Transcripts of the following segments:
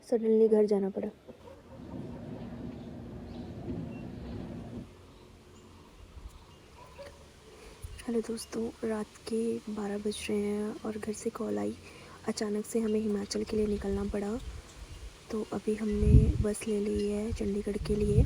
Suddenly घर जाना पड़ा। हेलो दोस्तों, रात के 12 बज रहे हैं और घर से कॉल आई। अचानक से हमें हिमाचल के लिए निकलना पड़ा। तो अभी हमने बस ले ली है चंडीगढ़ के लिए।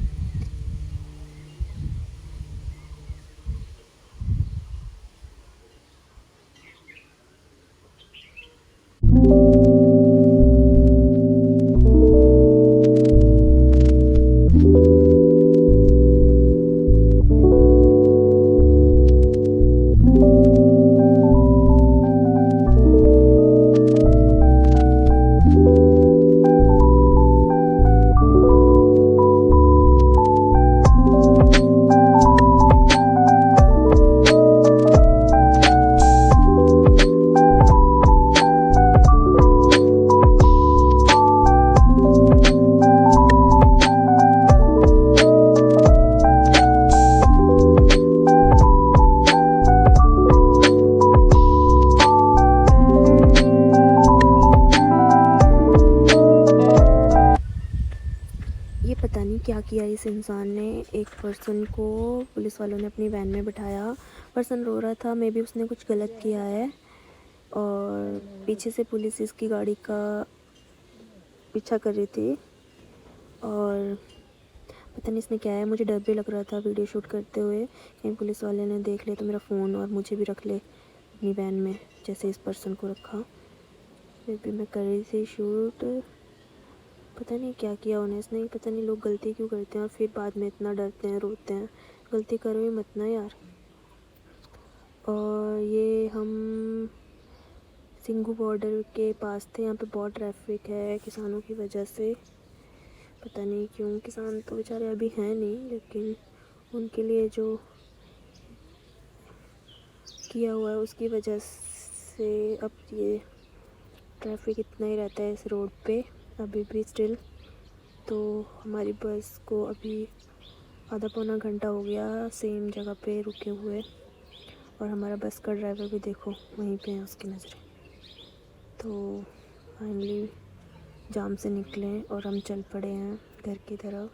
ये पता नहीं क्या किया इस इंसान ने। एक पर्सन को पुलिस वालों ने अपनी वैन में बिठाया। पर्सन रो रहा था, मे बी उसने कुछ गलत किया है। और पीछे से पुलिस इसकी गाड़ी का पीछा कर रही थी। और पता नहीं इसने क्या है, मुझे डर भी लग रहा था वीडियो शूट करते हुए, कहीं पुलिस वाले ने देख ले तो मेरा फ़ोन और मुझे भी रख ले अपनी वैन में, जैसे इस पर्सन को रखा। फिर भी मैं कर रही थी शूट। पता नहीं क्या किया उन्हें इसने। पता नहीं लोग गलती क्यों करते हैं और फिर बाद में इतना डरते हैं, रोते हैं। गलती करो ही मत ना यार। और ये हम सिंघू बॉर्डर के पास थे। यहाँ पे बहुत ट्रैफिक है किसानों की वजह से। पता नहीं क्यों, किसान तो बेचारे अभी हैं नहीं, लेकिन उनके लिए जो किया हुआ है उसकी वजह से अब ये ट्रैफिक इतना ही रहता है इस रोड पे अभी भी स्टिल। तो हमारी बस को अभी आधा पौना घंटा हो गया सेम जगह पे रुके हुए। और हमारा बस का ड्राइवर भी देखो वहीं पे है, उसकी नज़रें। तो फाइनली जाम से निकले और हम चल पड़े हैं घर की तरफ।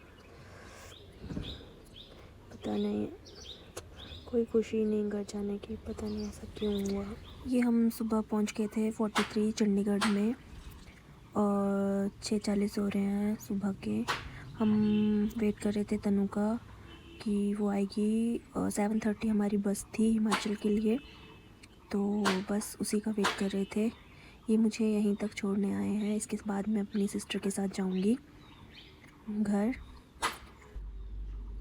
पता नहीं, कोई खुशी नहीं घर जाने की, पता नहीं ऐसा क्यों हुआ। ये हम सुबह पहुंच गए थे 43 चंडीगढ़ में और 6:40 हो रहे हैं सुबह के। हम वेट कर रहे थे तनु का कि वो आएगी। 7:30 हमारी बस थी हिमाचल के लिए, तो बस उसी का वेट कर रहे थे। ये मुझे यहीं तक छोड़ने आए हैं, इसके बाद मैं अपनी सिस्टर के साथ जाऊंगी घर।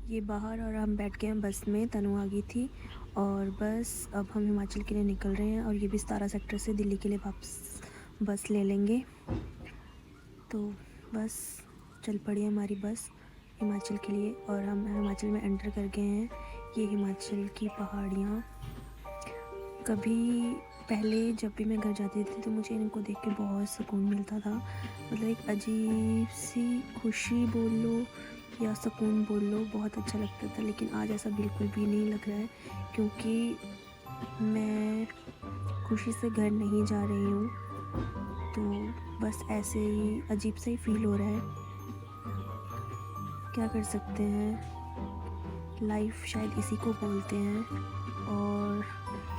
ये बाहर और हम बैठ गए हैं बस में, तनु आ गई थी। और बस अब हम हिमाचल के लिए निकल रहे हैं और ये भी 17 सेक्टर से दिल्ली के लिए वापस बस ले लेंगे। तो बस चल पड़ी हमारी बस हिमाचल के लिए और हम हिमाचल में एंटर कर गए हैं। ये हिमाचल की पहाड़ियाँ। कभी पहले जब भी मैं घर जाती थी तो मुझे इनको देख के बहुत सुकून मिलता था। मतलब एक अजीब सी खुशी बोल लो या सुकून बोल लो, बहुत अच्छा लगता था। लेकिन आज ऐसा बिल्कुल भी नहीं लग रहा है, क्योंकि मैं खुशी से घर नहीं जा रही हूँ। तो बस ऐसे ही अजीब सा ही फील हो रहा है। क्या कर सकते हैं, लाइफ शायद इसी को बोलते हैं। और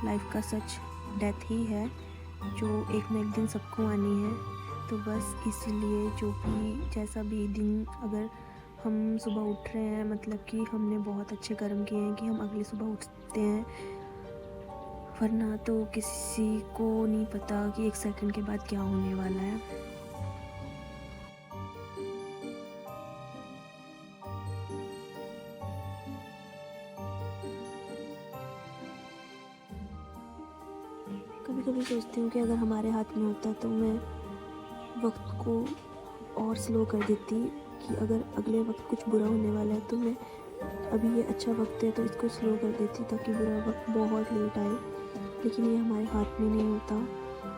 लाइफ का सच डेथ ही है, जो एक न एक दिन सबको आनी है। तो बस इसलिए जो भी जैसा भी दिन, अगर हम सुबह उठ रहे हैं मतलब कि हमने बहुत अच्छे कर्म किए हैं कि हम अगली सुबह उठते हैं, वरना तो किसी को नहीं पता कि एक सेकंड के बाद क्या होने वाला है। कभी कभी सोचती हूँ कि अगर हमारे हाथ में होता तो मैं वक्त को और स्लो कर देती, कि अगर अगले वक्त कुछ बुरा होने वाला है तो मैं अभी ये अच्छा वक्त है तो इसको स्लो कर देती ताकि बुरा वक्त बहुत लेट आए। लेकिन ये हमारे हाथ में नहीं होता।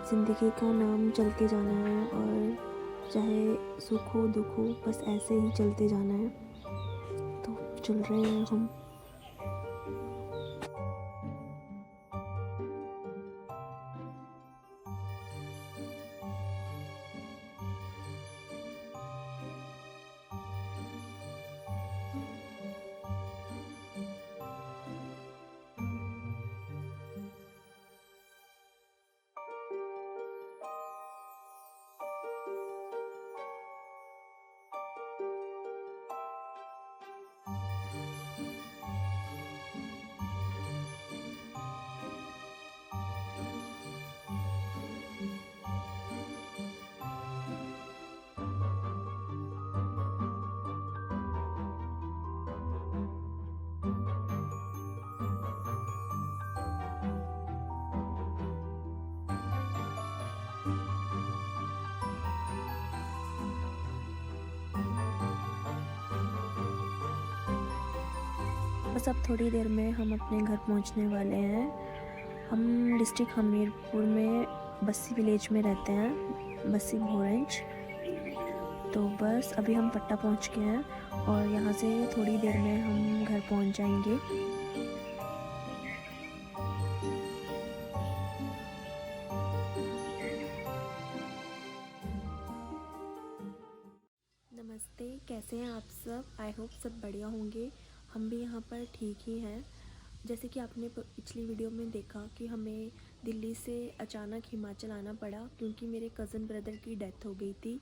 ज़िंदगी का नाम चलते जाना है और चाहे सुख हो दुख हो, बस ऐसे ही चलते जाना है। तो चल रहे हैं हम। बस अब थोड़ी देर में हम अपने घर पहुंचने वाले हैं। हम डिस्ट्रिक्ट हमीरपुर में बस्सी विलेज में रहते हैं, बस्सी भोरंज। तो बस अभी हम पट्टा पहुंच गए हैं और यहाँ से थोड़ी देर में हम घर पहुंच जाएंगे। नमस्ते, कैसे हैं आप सब? आई होप सब बढ़िया होंगे। हम भी यहाँ पर ठीक ही हैं। जैसे कि आपने पिछली वीडियो में देखा कि हमें दिल्ली से अचानक हिमाचल आना पड़ा क्योंकि मेरे कज़न ब्रदर की डेथ हो गई थी।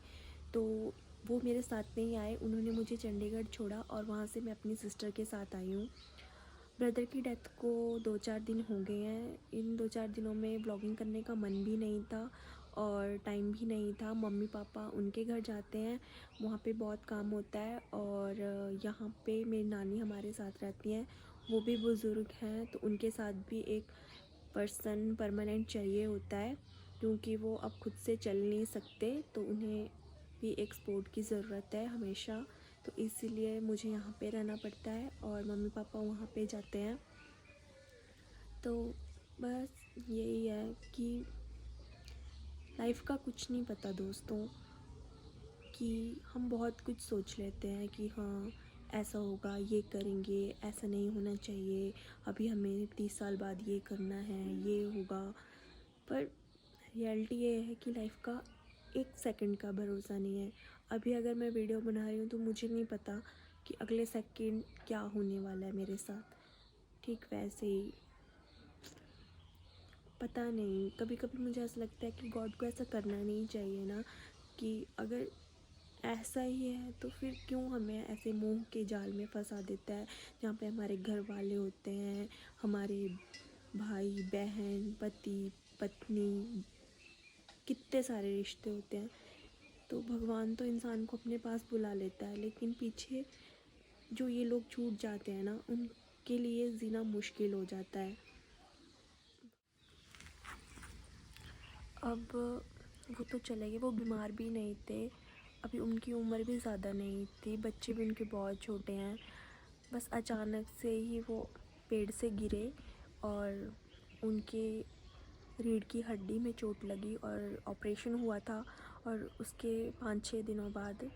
तो वो मेरे साथ नहीं आए, उन्होंने मुझे चंडीगढ़ छोड़ा और वहाँ से मैं अपनी सिस्टर के साथ आई हूँ। ब्रदर की डेथ को 2-4 दिन हो गए हैं। इन 2-4 दिनों में ब्लॉगिंग करने का मन भी नहीं था और टाइम भी नहीं था। मम्मी पापा उनके घर जाते हैं, वहाँ पे बहुत काम होता है और यहाँ पे मेरी नानी हमारे साथ रहती हैं। वो भी बुज़ुर्ग हैं तो उनके साथ भी एक पर्सन परमानेंट चाहिए होता है क्योंकि वो अब खुद से चल नहीं सकते, तो उन्हें भी एक सपोर्ट की ज़रूरत है हमेशा। तो इसीलिए मुझे यहाँ पे रहना पड़ता है और मम्मी पापा वहाँ पे जाते हैं। तो बस यही है कि लाइफ का कुछ नहीं पता दोस्तों, कि हम बहुत कुछ सोच लेते हैं कि हाँ ऐसा होगा, ये करेंगे, ऐसा नहीं होना चाहिए, अभी हमें 30 साल बाद ये करना है, ये होगा। पर रियलिटी ये है कि लाइफ का एक सेकंड का भरोसा नहीं है। अभी अगर मैं वीडियो बना रही हूँ तो मुझे नहीं पता कि अगले सेकंड क्या होने वाला है मेरे साथ। ठीक वैसे ही पता नहीं, कभी कभी मुझे ऐसा लगता है कि गॉड को ऐसा करना नहीं चाहिए ना, कि अगर ऐसा ही है तो फिर क्यों हमें ऐसे मोह के जाल में फंसा देता है जहाँ पे हमारे घर वाले होते हैं, हमारे भाई बहन, पति पत्नी, कितने सारे रिश्ते होते हैं। तो भगवान तो इंसान को अपने पास बुला लेता है, लेकिन पीछे जो ये लोग छूट जाते हैं ना, उनके लिए जीना मुश्किल हो जाता है। अब वो तो चले गए, वो बीमार भी नहीं थे, अभी उनकी उम्र भी ज़्यादा नहीं थी, बच्चे भी उनके बहुत छोटे हैं। बस अचानक से ही वो पेड़ से गिरे और उनके रीढ़ की हड्डी में चोट लगी और ऑपरेशन हुआ था और उसके 5-6 दिनों बाद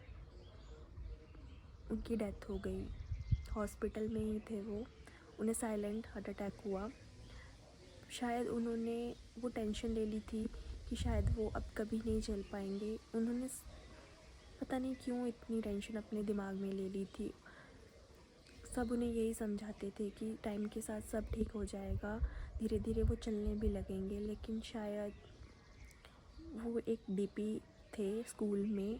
उनकी डेथ हो गई। हॉस्पिटल में ही थे वो, उन्हें साइलेंट हार्ट अटैक हुआ। शायद उन्होंने वो टेंशन ले ली थी कि शायद वो अब कभी नहीं चल पाएंगे। उन्होंने पता नहीं क्यों इतनी टेंशन अपने दिमाग में ले ली थी। सब उन्हें यही समझाते थे कि टाइम के साथ सब ठीक हो जाएगा, धीरे धीरे वो चलने भी लगेंगे। लेकिन शायद वो एक डीपी थे स्कूल में,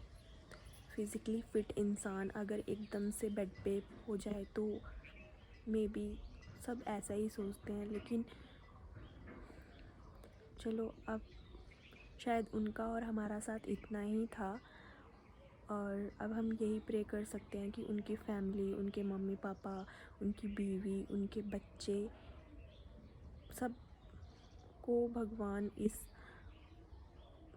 फिज़िकली फ़िट इंसान अगर एकदम से बेड पे हो जाए तो मे बी सब ऐसा ही सोचते हैं। लेकिन चलो, अब शायद उनका और हमारा साथ इतना ही था और अब हम यही प्रे कर सकते हैं कि उनकी फैमिली, उनके मम्मी पापा, उनकी बीवी, उनके बच्चे, सब को भगवान इस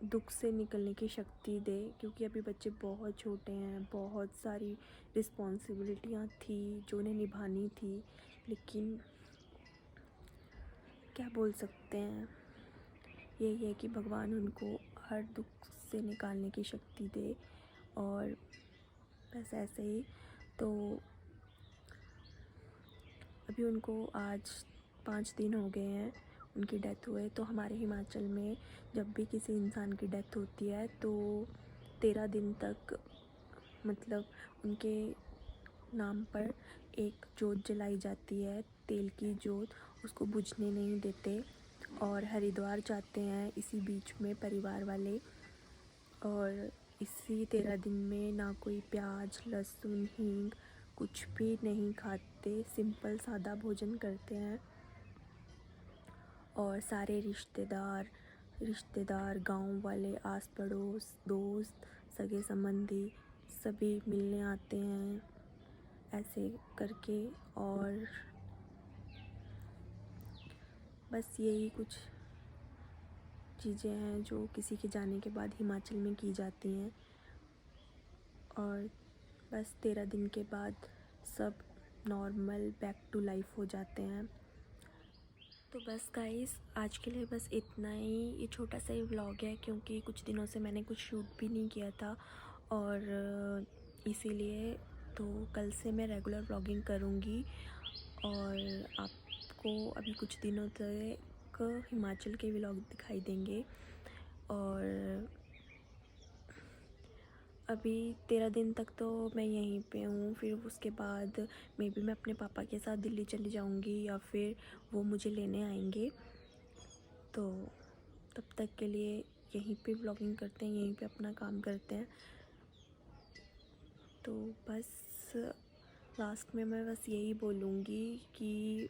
दुख से निकलने की शक्ति दे, क्योंकि अभी बच्चे बहुत छोटे हैं, बहुत सारी रिस्पॉन्सिबिलिटियाँ थी जो उन्हें निभानी थी। लेकिन क्या बोल सकते हैं, यही है कि भगवान उनको हर दुख से निकालने की शक्ति दे। और बस ऐसे ही। तो अभी उनको आज 5 दिन हो गए हैं उनकी डेथ हुए। तो हमारे हिमाचल में जब भी किसी इंसान की डेथ होती है तो 13 दिन तक, मतलब उनके नाम पर एक जोत जलाई जाती है, तेल की जोत, उसको बुझने नहीं देते और हरिद्वार जाते हैं इसी बीच में परिवार वाले। और इसी 13 दिन में ना कोई प्याज लहसुन हींग कुछ भी नहीं खाते, सिंपल सादा भोजन करते हैं। और सारे रिश्तेदार गांव वाले, आस पड़ोस, दोस्त, सगे संबंधी सभी मिलने आते हैं ऐसे करके। और बस यही कुछ चीज़ें हैं जो किसी के जाने के बाद हिमाचल में की जाती हैं। और बस 13 दिन के बाद सब नॉर्मल बैक टू लाइफ हो जाते हैं। तो बस गाइस, आज के लिए बस इतना ही। ये छोटा सा ही व्लॉग है क्योंकि कुछ दिनों से मैंने कुछ शूट भी नहीं किया था और इसीलिए तो कल से मैं रेगुलर व्लॉगिंग करूँगी और आपको अभी कुछ दिनों तक हिमाचल के व्लॉग दिखाई देंगे। और अभी 13 दिन तक तो मैं यहीं पे हूँ, फिर उसके बाद मैं अपने पापा के साथ दिल्ली चली जाऊँगी या फिर वो मुझे लेने आएंगे। तो तब तक के लिए यहीं पे व्लॉगिंग करते हैं, यहीं पे अपना काम करते हैं। तो बस लास्ट में मैं बस यही बोलूँगी कि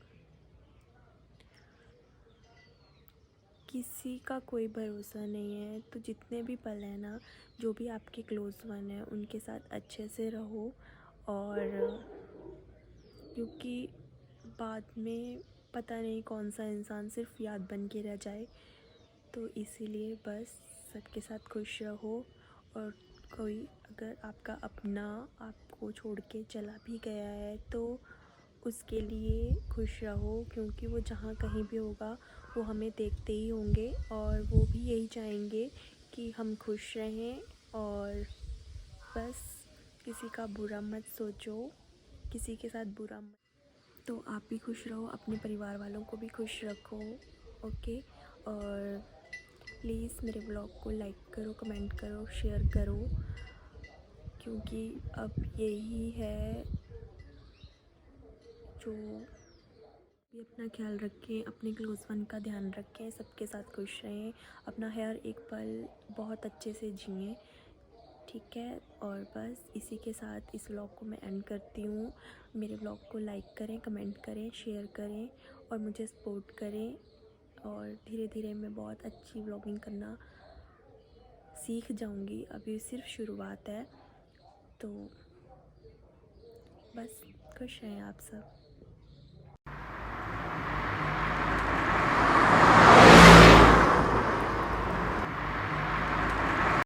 किसी का कोई भरोसा नहीं है। तो जितने भी पल हैं ना, जो भी आपके क्लोज़ वन है उनके साथ अच्छे से रहो। और क्योंकि बाद में पता नहीं कौन सा इंसान सिर्फ याद बन के रह जाए। तो इसीलिए बस सबके साथ खुश रहो। और कोई अगर आपका अपना आपको छोड़ के चला भी गया है तो उसके लिए खुश रहो, क्योंकि वो जहाँ कहीं भी होगा वो हमें देखते ही होंगे और वो भी यही चाहेंगे कि हम खुश रहें। और बस किसी का बुरा मत सोचो, किसी के साथ बुरा मत। तो आप भी खुश रहो, अपने परिवार वालों को भी खुश रखो। ओके। और प्लीज़ मेरे ब्लॉग को लाइक करो, कमेंट करो, शेयर करो, क्योंकि अब यही है जो भी। अपना ख्याल रखें, अपने क्लोज़ वन का ध्यान रखें, सबके साथ खुश रहें, अपना हर एक पल बहुत अच्छे से जिएं। ठीक है। और बस इसी के साथ इस व्लॉग को मैं एंड करती हूँ। मेरे व्लॉग को लाइक करें, कमेंट करें, शेयर करें और मुझे सपोर्ट करें। और धीरे धीरे मैं बहुत अच्छी व्लॉगिंग करना सीख जाऊँगी, अभी सिर्फ शुरुआत है। तो बस खुश रहें आप सब।